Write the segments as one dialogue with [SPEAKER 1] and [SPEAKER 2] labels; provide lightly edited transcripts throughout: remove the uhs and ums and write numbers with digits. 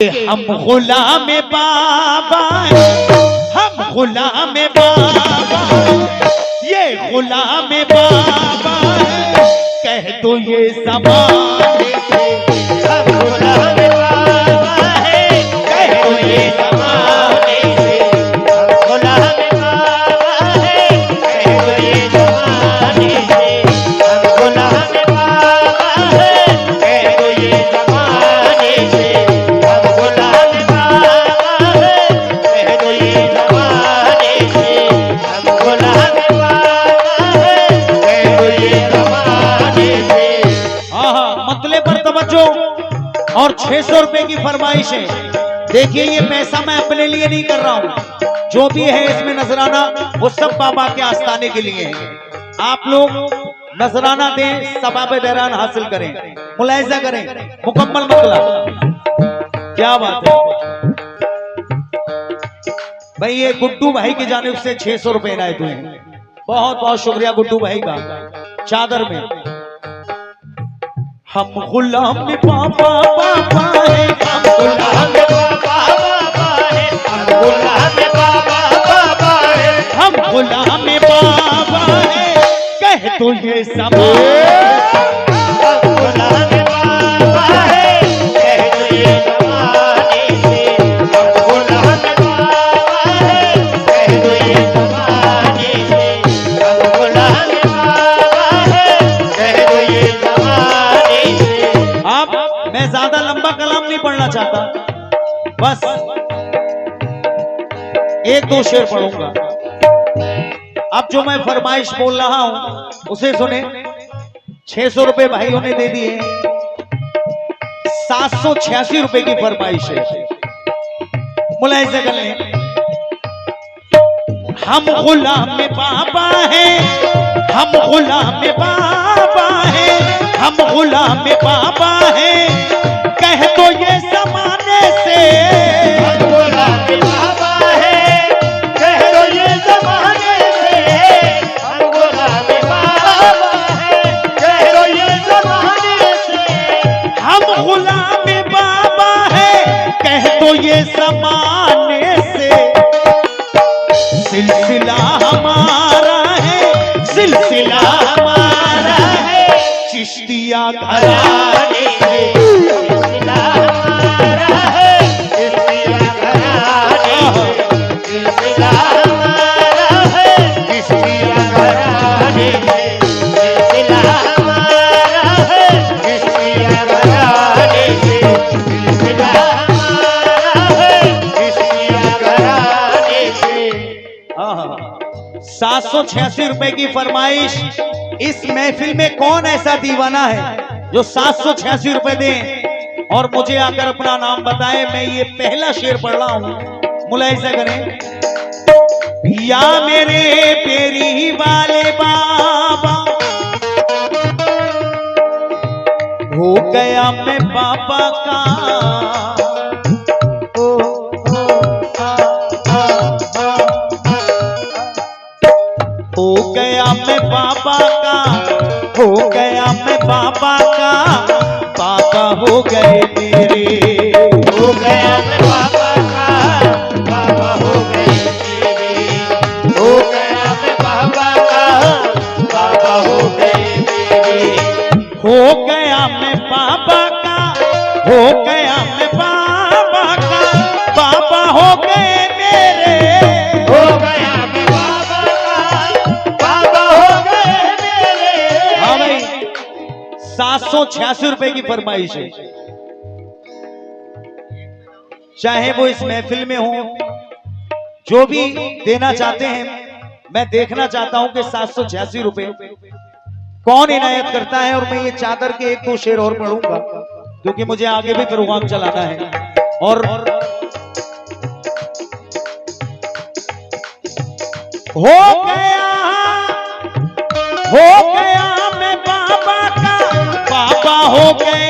[SPEAKER 1] हम गुलाम बाबा हम गुलाम बाबा ये गुलाम बाबा कह दो ये ज़माने से हम गुलाम बाबा है कह दो ये ज़माने से हम गुलाम बाबा है कह दो ये ज़माने से हम गुलाम बाबा है कह दो ये ज़माने से और 600 रुपए की फरमाइश है। देखिए ये पैसा मैं अपने लिए नहीं कर रहा हूं, जो भी है इसमें नजराना वो सब बाबा के आस्थाने के लिए है। आप लोग नजराना दें, सबाब दरान हासिल करें, मुलाहिजा करें, मुकम्मल मतलब क्या बात है भाई। ये गुड्डू भाई की जानिब से 600 रुपए इनायत हुए हैं। बहुत बहुत शुक्रिया गुड्डू भाई का। चादर में हम गुलाम बाबा बाबा है हम गुलाम बाबा बाबा है हम गुलाम बाबा बाबा है हम गुलाम बाबा है कह तो ये ज़माने हम गुलाम बाबा है कह तो ये ज़माने से हम गुलाम बाबा है कह तो ये ज़माने से हम गुलाम बाबा है कह तो ये मैं ज्यादा लंबा कलाम नहीं पढ़ना चाहता, बस एक दो शेर पढ़ूंगा। अब जो मैं फरमाइश बोल रहा हूं उसे सुने। 600 रुपए भाइयों ने दे दिए, 786 रुपए की फरमाइश है। मुलाहिजा कर लें। हम गुलाम बाबा हैं हम गुलाम बाबा हैं हम गुलाम बाबा हैं कह दो ये ज़माने से हम गुलाम बाबा हैं कह दो ये ज़माने से हम गुलाम बाबा हैं कह दो ये ज़माने से हम गुलाम बाबा हैं कह दो ये ज़माने से। सिलसिला हमारा है सिलसिला हमारा है चिश्तिया घराने से सिलसिला हमारा है चिश्तिया घराने से सिलसिला हमारा है चिश्तिया घराने से सिलसिला हमारा है चिश्तिया घराने से सिलसिला हमारा है चिश्तिया घराने से। 786 रुपए की फरमाइश। इस महफिल में कौन ऐसा दीवाना है जो 786 रुपए दे और मुझे आकर अपना नाम बताए। मैं ये पहला शेर पढ़ रहा हूं, मुलाहिजा करें। या मेरे पेरी वाले बाबा हो गया मैं बाबा का हो गया मैं बाबा का हो गया मैं बाबा का बाबा हो गए मेरे हो गया मैं बाबा का बाबा हो गए मेरे हो गया मैं बाबा का बाबा हो गए मेरे हो गया मैं बाबा का हो गया मैं बाबा का बाबा हो गए मेरे हो गया 786 रुपए की फरमाइश है। चाहे वो इस महफिल में हो, जो भी देना चाहते हैं, मैं देखना चाहता हूं कि 786 रुपए कौन इनायत करता है। और मैं ये चादर के एक दो शेर और पढ़ूंगा क्योंकि मुझे आगे भी प्रोग्राम चलाना है। और हो गया मैं बाबा का बाबा हो गए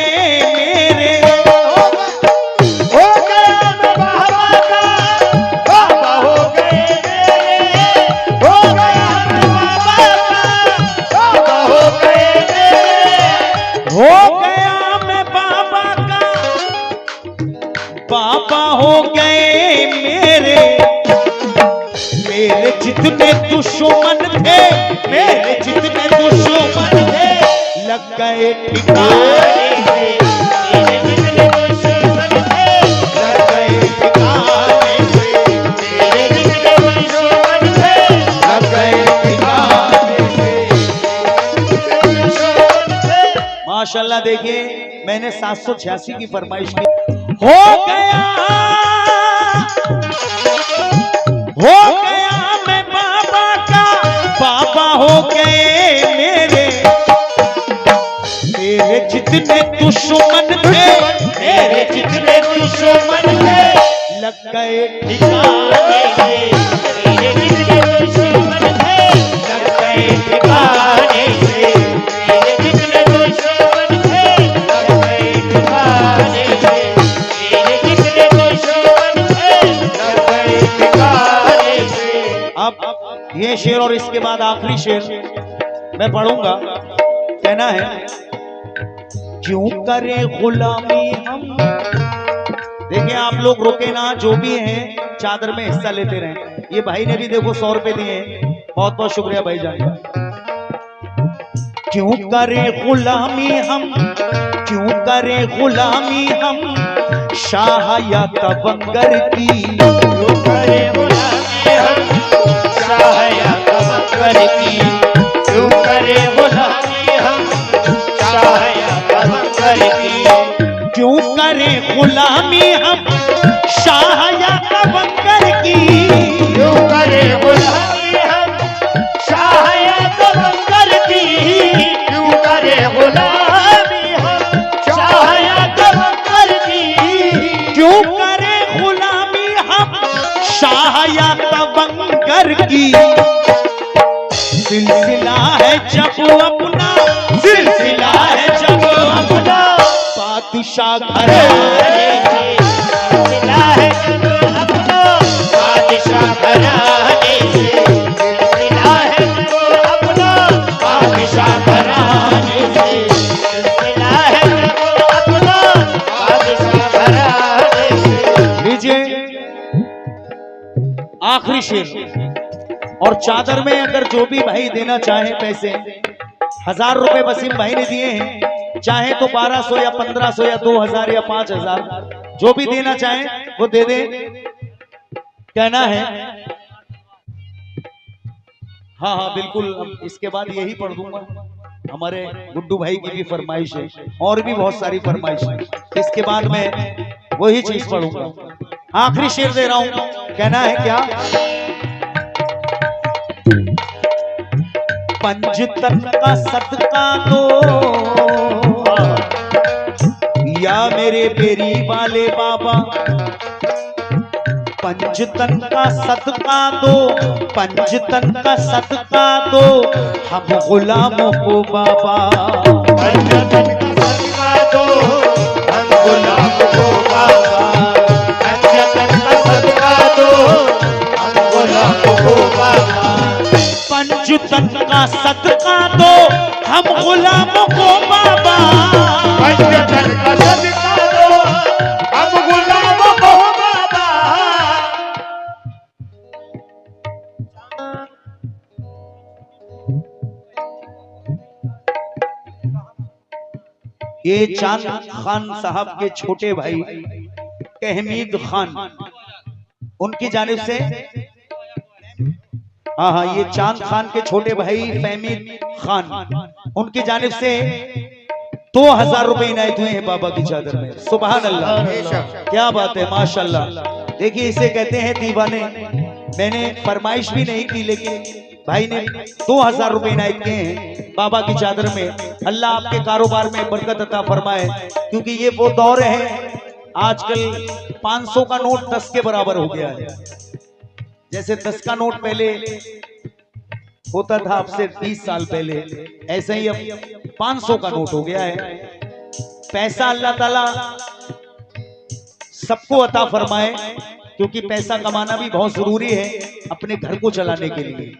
[SPEAKER 1] मेरे हो गया मैं बाबा का बाबा हो गए मेरे हो गया मैं बाबा का बाबा हो गए मेरे हो गया मैं बाबा का बाबा हो गए मेरे जितने दुश्मन थे, मेरे जितने दुश्मन थे लग गए ठिकाने। मेरे जितने दुश्मन थे लग गए ठिकाने। मेरे जितने दुश्मन थे लग गए ठिकाने। माशाल्लाह देखिए, मैंने 786 की फरमाइश की। हो गया मैं बाबा का, बाबा हो गए मेरे जितने दुश्मन थे, मेरे जितने दुश्मन थे लग गए ठिकाने। मेरे जितने दुश्मन थे लग गए ठिकाने। मेरे जितने दुश्मन थे लग गए ठिकाने। मेरे जितने दुश्मन थे लग गए ठिकाने। अब ये शेर और इसके बाद आखिरी शेर मैं पढ़ूंगा। कहना है, क्यों करें गुलामी हम। देखिए आप लोग रुके ना, जो भी हैं चादर में हिस्सा लेते रहें। ये भाई ने भी देखो 100 रुपए दिए हैं, बहुत बहुत शुक्रिया भाई जान। क्यों करें गुलामी हम, क्यों करें गुलामी हम शाह या तवंगर की। क्यों करें गुलामी हम शाह या तवंगर की। क्यों करें गुलामी हम शाह या तवंगर की। क्यों करें गुलामी हम शाह या तवंगर की। क्यों करें गुलामी हम शाह या तवंगर की। क्यों करें गुलामी हम शाह या तवंगर की। क्यों करें गुलामी हम शाह या तवंगर की। सिलसिला है जब अपना, सिलसिला है जब अपना बादशाह घराने से। सिलसिला है जब अपना बादशाह घराने से। सिलसिला है जब अपना बादशाह घराने से। सिलसिला है जब अपना बादशाह घराने से। लीजिए आखिरी शेर। और चादर में अगर जो भी भाई देना चाहे पैसे, 1000 रुपए वसीम भाई ने दिए हैं, चाहे तो 1200 या 1500 या 2000 या 5000, जो भी देना चाहे वो दे दे। कहना है, हाँ हाँ बिल्कुल, अब इसके बाद यही पढ़ दूंगा। हमारे गुड्डू भाई की भी फरमाइश है और भी बहुत सारी फरमाइश है, इसके बाद मैं वही चीज पढ़ूंगा। आखिरी शेर दे रहा हूं। कहना है क्या, पंजतन का सदका दो या मेरे बेरी वाले बाबा। पंजतन का सदका दो, पंजतन का सदका दो हम गुलामों को बाबा। पंजतन का सदका दो हम गुलामों को बाबा। पंजतन का सदका दो हम गुलामों को बाबा। पंजतन का सदका दो हम गुलामों को बाबा। पंजतन का सदका दो हम गुलामों को बाबा। ये चांद खान साहब के छोटे भाई तहमीद खान, उनकी जानिब से, हाँ हाँ, ये चांद खान के छोटे भाई फहमीद खान, उनकी जानिब से 2000 रुपए इनायत हुए हैं बाबा की चादर में। सुभान अल्लाह, क्या बात है, माशाल्लाह। देखिए इसे कहते हैं दीवाने। मैंने फरमाइश भी नहीं की, लेकिन भाई ने 2000 रुपए इनायत किए हैं बाबा की चादर में। अल्लाह आपके कारोबार में बरकत अता फरमाए, क्योंकि ये वो दौर है आजकल 500 का नोट 10 के बराबर हो गया है। जैसे 10 का नोट पहले होता था आपसे 20 साल पहले, ऐसे ही अब 500 का नोट हो गया है। पैसा अल्लाह ताला सबको अता फरमाए, क्योंकि पैसा कमाना भी बहुत जरूरी है अपने घर को चलाने के लिए।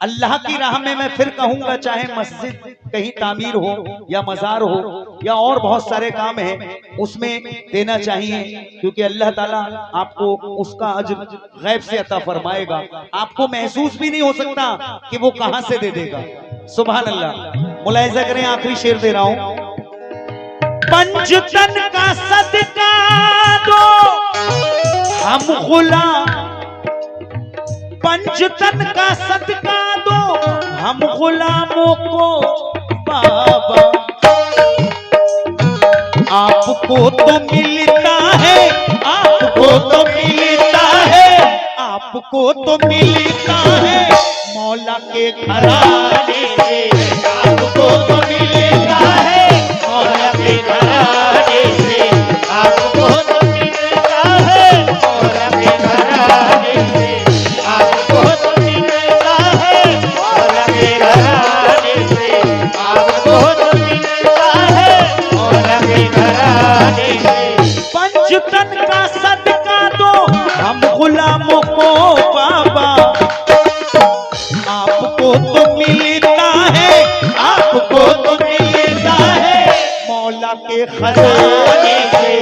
[SPEAKER 1] अल्लाह की राह में मैं फिर कहूंगा, चाहे मस्जिद कहीं तामीर हो या मजार हो या और बहुत सारे काम हैं, उसमें देना चाहिए, क्योंकि अल्लाह ताला आपको उसका अज्र गैब से अता फरमाएगा। आपको महसूस भी नहीं हो सकता कि वो कहां से दे देगा। सुभान अल्लाह। मुलाहिजा करें, आखिरी शेर दे रहा हूं। पंचतन का सदका दो हम गुलाम, पंचतन का सदका दो हम गुलामों को बाबा। आपको तो मिलता है, आपको तो मिलता है, आपको तो मिलता है मौला के घराने से। आपको तो मिलता है मौला के घराने से। आपको तो मिलता है मौला के घराने से। आपको तो मिलता है मौला के घराने से। आपको तो मिलता है मौला के घराने से। पंचतन का सदका दो हम गुलामों को बाबा। आपको तो मिलता है, आपको तो मिलता है मौला के खजाने से।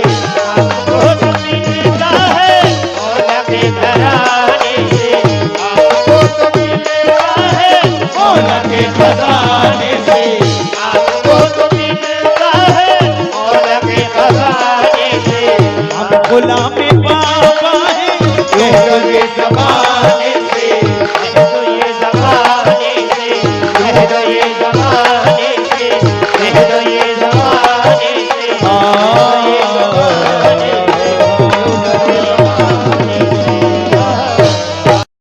[SPEAKER 1] आपको तो मिलता है मौला के घराने से। आपको तो मिलता है मौला के खजाने से। आपको तो मिलता है मौला के खजाने से। हम गुलाम